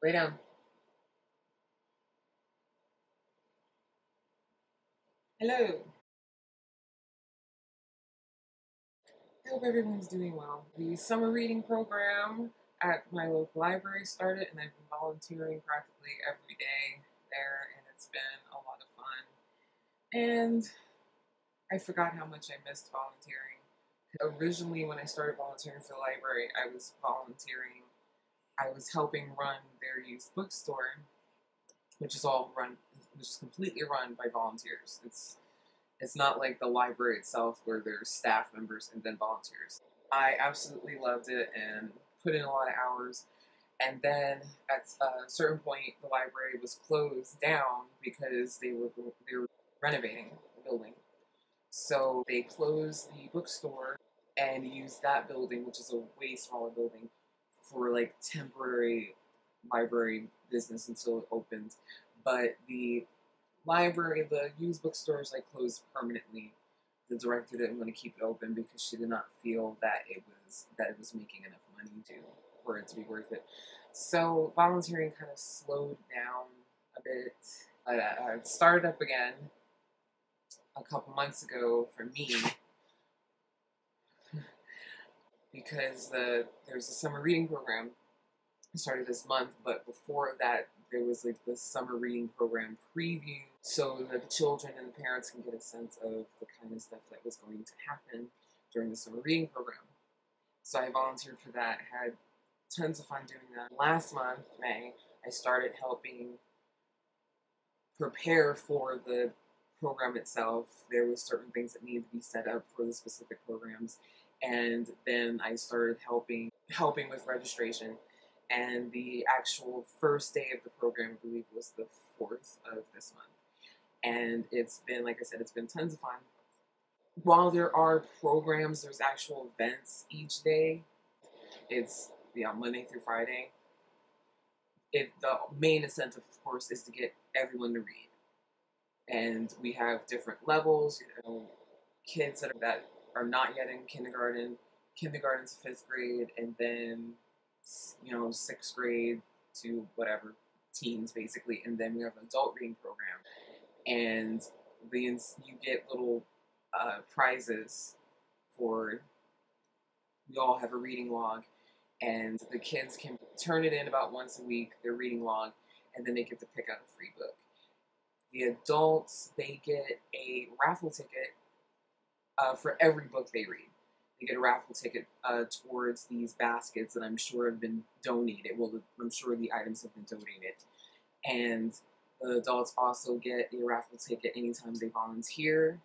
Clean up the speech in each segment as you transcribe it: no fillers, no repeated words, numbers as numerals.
Lay down. Hello. I hope everyone's doing well. The summer reading program at my local library started, and I've been volunteering practically every day there, and it's been a lot of fun. And I forgot how much I missed volunteering. Originally, when I started volunteering for the library, I was helping run their youth bookstore, which is completely run by volunteers. It's not like the library itself where there's staff members and then volunteers. I absolutely loved it and put in a lot of hours. And then at a certain point, the library was closed down because they were renovating the building. So they closed the bookstore and used that building, which is a way smaller building, for like temporary library business until it opened. But the used bookstores like closed permanently. The director didn't want to keep it open because she did not feel that it was making enough money for it to be worth it. So volunteering kind of slowed down a bit. I started up again a couple months ago for me because there's a summer reading program started this month, but before that, there was like the summer reading program preview so that the children and the parents can get a sense of the kind of stuff that was going to happen during the summer reading program. So I volunteered for that, had tons of fun doing that. Last month, May, I started helping prepare for the program itself. There were certain things that needed to be set up for the specific programs, and then I started helping with registration. And the actual first day of the program, I believe, was the 4th of this month. And it's been, like I said, it's been tons of fun. While there are programs, there's actual events each day. It's Monday through Friday. The main incentive, of course, is to get everyone to read. And we have different levels. Kids that are not yet in kindergarten to 5th grade, and then 6th grade to whatever, teens basically, and then we have an adult reading program, and you get little prizes for. We all have a reading log, and the kids can turn it in about once a week, their reading log, and then they get to pick out a free book. The adults, they get a raffle ticket for every book they read. They get a raffle ticket towards these baskets that I'm sure have been donated. Well, I'm sure the items have been donated. And the adults also get a raffle ticket anytime they volunteer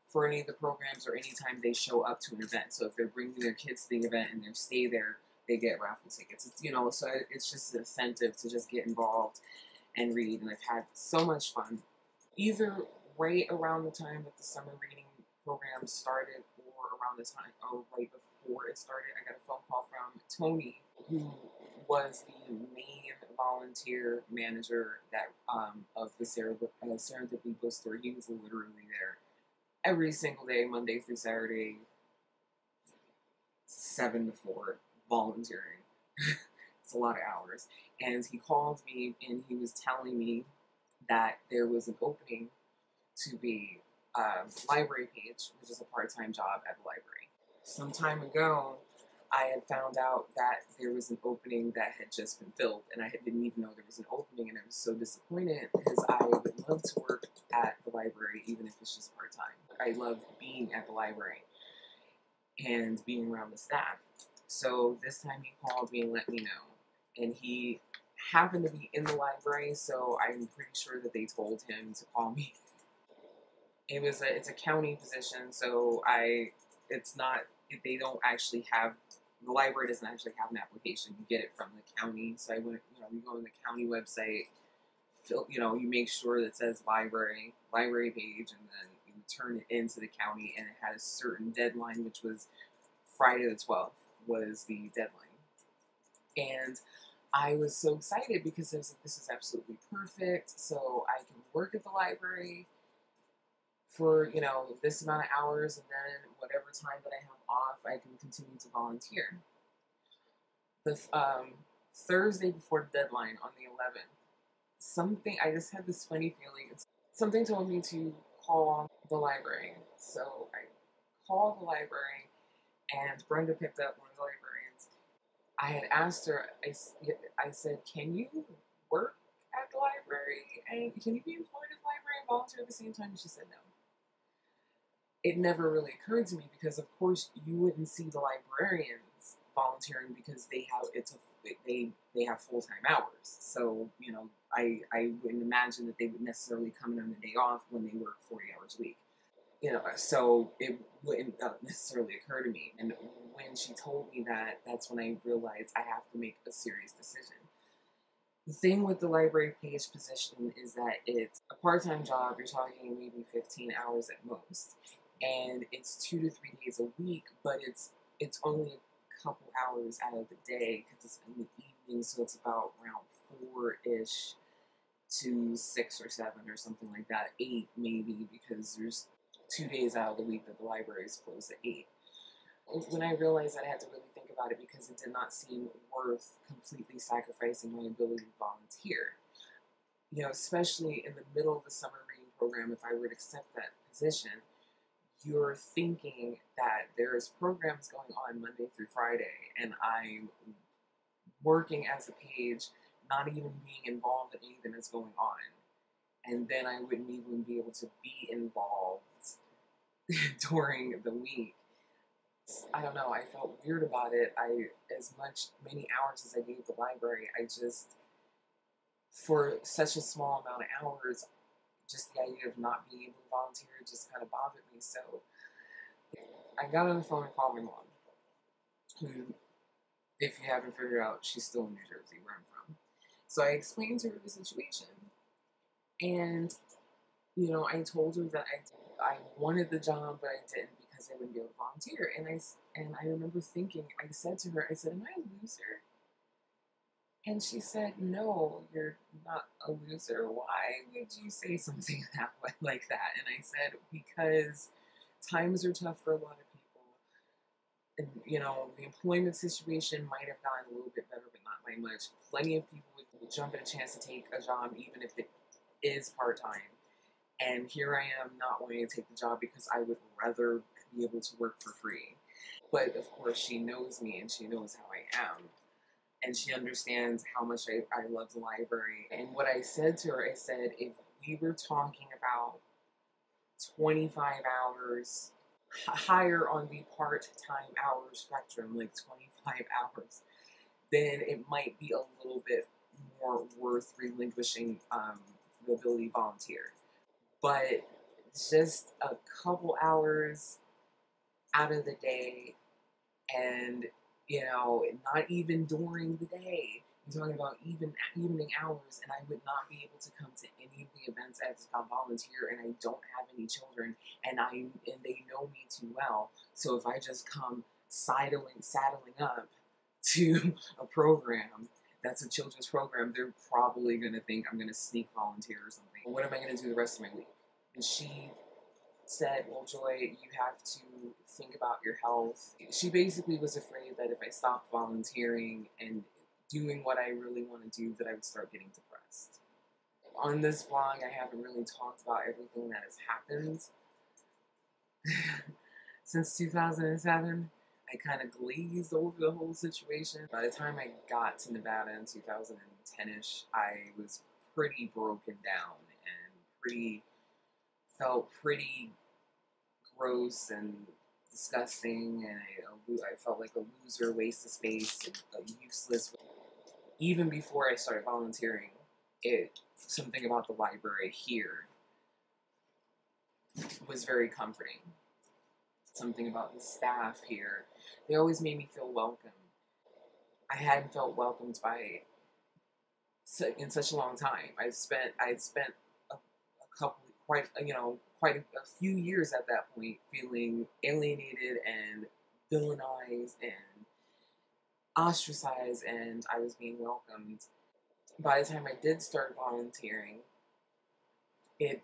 for any of the programs or anytime they show up to an event. So if they're bringing their kids to the event and they stay there, they get raffle tickets. So it's just an incentive to just get involved and read. And I've had so much fun. Either right around the time that the summer reading program started or around the time, or right before it started, I got a phone call from Tony, who was the main volunteer manager of the Serendipity bookstore. He was literally there every single day, Monday through Saturday, 7 to 4, volunteering. It's a lot of hours. And he called me and he was telling me that there was an opening to be library page, which is a part-time job at the library. Some time ago, I had found out that there was an opening that had just been filled, and I didn't even know there was an opening, and I was so disappointed because I would love to work at the library, even if it's just part-time. I love being at the library and being around the staff. So this time he called me and let me know, and he happened to be in the library, so I'm pretty sure that they told him to call me. It's a county position, so they don't actually have, the library doesn't actually have an application. You get it from the county. So I went, you go on the county website, you make sure that it says library page, and then you turn it into the county, and it had a certain deadline, which was Friday the 12th was the deadline. And I was so excited because I was like, this is absolutely perfect. So I can work at the library for, this amount of hours, and then whatever time that I have off, I can continue to volunteer. The Thursday before the deadline on the 11th, I just had this funny feeling. Something told me to call the library. So I called the library, and Brenda picked up, one of the librarians. I had asked her, I said, can you work at the library? And can you be employed at the library and volunteer at the same time? And she said no. It never really occurred to me because, of course, you wouldn't see the librarians volunteering because they have full-time hours. So, I wouldn't imagine that they would necessarily come in on the day off when they work 40 hours a week. So it wouldn't necessarily occur to me. And when she told me that, that's when I realized I have to make a serious decision. The thing with the library page position is that it's a part-time job. You're talking maybe 15 hours at most. And it's 2 to 3 days a week, but it's only a couple hours out of the day because it's in the evening, so it's about around 4-ish to 6 or 7 or something like that, 8 maybe, because there's 2 days out of the week that the library is closed at 8. When I realized that, I had to really think about it because it did not seem worth completely sacrificing my ability to volunteer. Especially in the middle of the summer reading program, if I were to accept that position, you're thinking that there's programs going on Monday through Friday, and I'm working as a page, not even being involved in anything that's going on. And then I wouldn't even be able to be involved during the week. I don't know, I felt weird about it. Many hours as I gave the library, for such a small amount of hours, just the idea of not being able to volunteer just kind of bothered me. So I got on the phone and called my mom, who, if you haven't figured out, she's still in New Jersey, where I'm from. So I explained to her the situation, and I told her that I wanted the job, but I didn't because I wouldn't be able to volunteer. And I remember thinking, I said to her, am I a loser? And she said, no, you're not a loser. Why would you say something like that? And I said, because times are tough for a lot of people. And, the employment situation might have gotten a little bit better, but not by much. Plenty of people would jump at a chance to take a job, even if it is part-time. And here I am not wanting to take the job because I would rather be able to work for free. But, of course, she knows me and she knows how I am. And she understands how much I love the library. And what I said to her, I said, if we were talking about 25 hours, higher on the part-time hour spectrum, like 25 hours, then it might be a little bit more worth relinquishing the ability to volunteer. But just a couple hours out of the day, and not even during the day. I'm talking about evening hours, and I would not be able to come to any of the events as a volunteer, and I don't have any children, and they know me too well. So if I just come saddling up to a program that's a children's program, they're probably going to think I'm going to sneak volunteer or something. What am I going to do the rest of my week? And she said, well, Joy, you have to think about your health. She basically was afraid that if I stopped volunteering and doing what I really want to do, that I would start getting depressed. On this vlog, I haven't really talked about everything that has happened since 2007. I kind of glazed over the whole situation. By the time I got to Nevada in 2010-ish, I was pretty broken down and felt pretty gross and disgusting, and I felt like a loser, waste of space, and useless. Even before I started volunteering, something about the library here was very comforting. Something about the staff here, they always made me feel welcome. I hadn't felt welcomed in such a long time. I'd spent quite a few years at that point feeling alienated and villainized and ostracized, and I was being welcomed. By the time I did start volunteering, it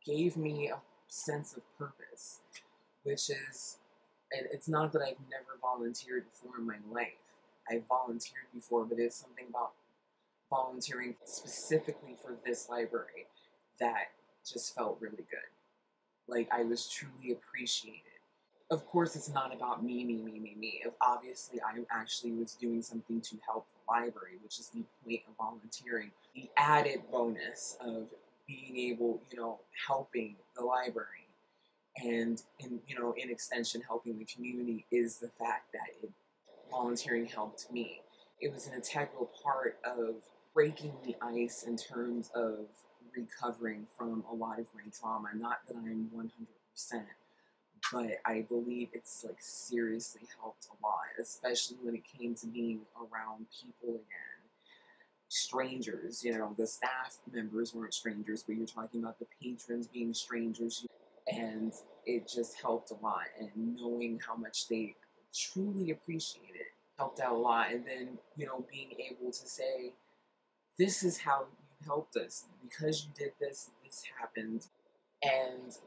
gave me a sense of purpose, which is, and it's not that I've never volunteered before in my life, I volunteered before, but it's something about volunteering specifically for this library that just felt really good. Like, I was truly appreciated. Of course, it's not about me. Obviously, I actually was doing something to help the library, which is the point of volunteering. The added bonus of being able, helping the library and, in extension, helping the community is the fact that volunteering helped me. It was an integral part of breaking the ice in terms of recovering from a lot of my trauma. Not that I'm 100%, but I believe it's like seriously helped a lot, especially when it came to being around people again. Strangers, the staff members weren't strangers, but you're talking about the patrons being strangers, and it just helped a lot. And knowing how much they truly appreciate it helped out a lot. And then, being able to say, this is how you helped us. Because you did this, this happened. And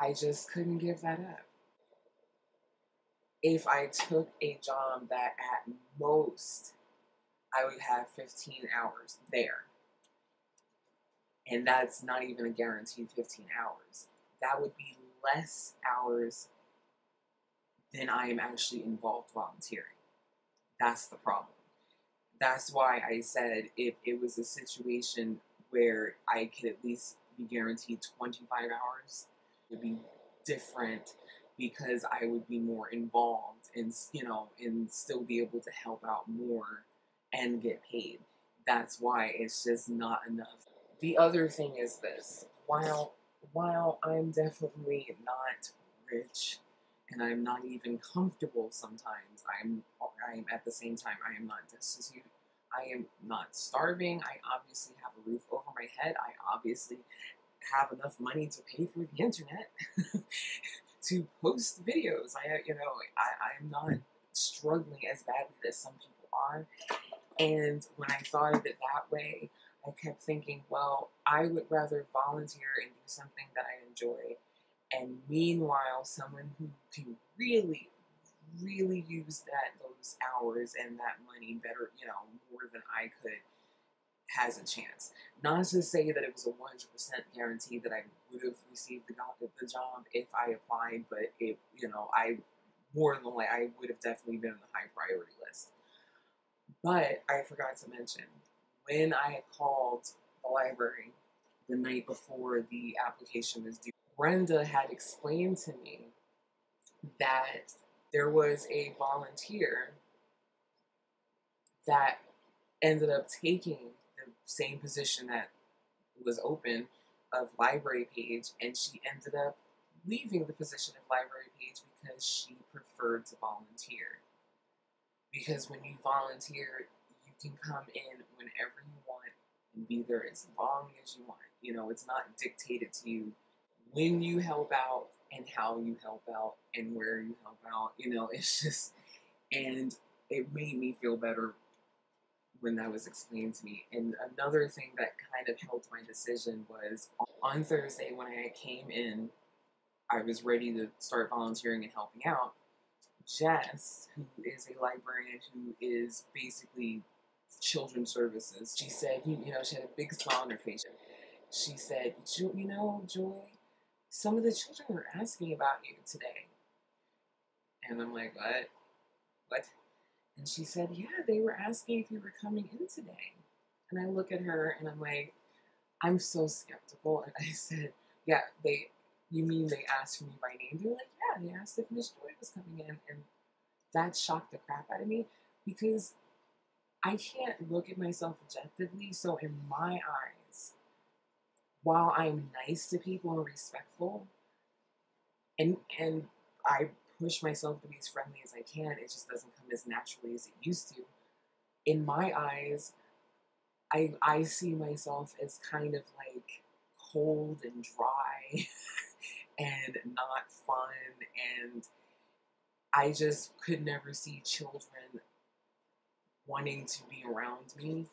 I just couldn't give that up. If I took a job that at most I would have 15 hours there, and that's not even a guaranteed 15 hours, that would be less hours than I am actually involved volunteering. That's the problem. That's why I said if it was a situation where I could at least be guaranteed 25 hours, it would be different because I would be more involved and, and still be able to help out more and get paid. That's why it's just not enough. The other thing is this. While I'm definitely not rich and I'm not even comfortable sometimes, I'm at the same time, I am not destitute. I am not starving. I obviously have a roof over my head. I obviously have enough money to pay for the internet to post videos. I'm not struggling as badly as some people are. And when I thought of it that way, I kept thinking, well, I would rather volunteer and do something that I enjoy. And meanwhile, someone who can really, really use those hours and that money better, more than I could, has a chance. Not to say that it was a 100% guarantee that I would have received the job if I applied, but I more than likely, I would have definitely been on the high priority list. But I forgot to mention, when I had called the library the night before the application was due, Brenda had explained to me that there was a volunteer that ended up taking the same position that was open of library page, and she ended up leaving the position of library page because she preferred to volunteer. Because when you volunteer, you can come in whenever you want and be there as long as you want. It's not dictated to you when you help out and how you help out and where you help out. It's just, and it made me feel better when that was explained to me. And another thing that kind of helped my decision was on Thursday when I came in, I was ready to start volunteering and helping out. Jess, who is a librarian who is basically children's services, she said, she had a big smile on her face. She said, Joy, some of the children were asking about you today. And I'm like, what? And she said, yeah, they were asking if you were coming in today. And I look at her and I'm like, I'm so skeptical. And I said, yeah, you mean they asked for me by name? They're like, yeah, they asked if Miss Joy was coming in. And that shocked the crap out of me because I can't look at myself objectively. So in my eyes, while I'm nice to people and respectful, and I push myself to be as friendly as I can, it just doesn't come as naturally as it used to. In my eyes, I see myself as kind of like cold and dry and not fun, and I just could never see children wanting to be around me.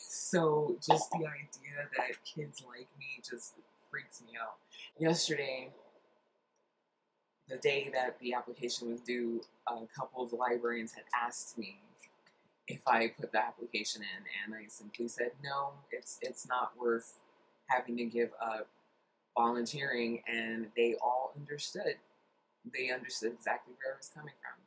So just the idea that kids like me just freaks me out. Yesterday, the day that the application was due, a couple of the librarians had asked me if I put the application in, and I simply said no. It's not worth having to give up volunteering, and they all understood. They understood exactly where I was coming from.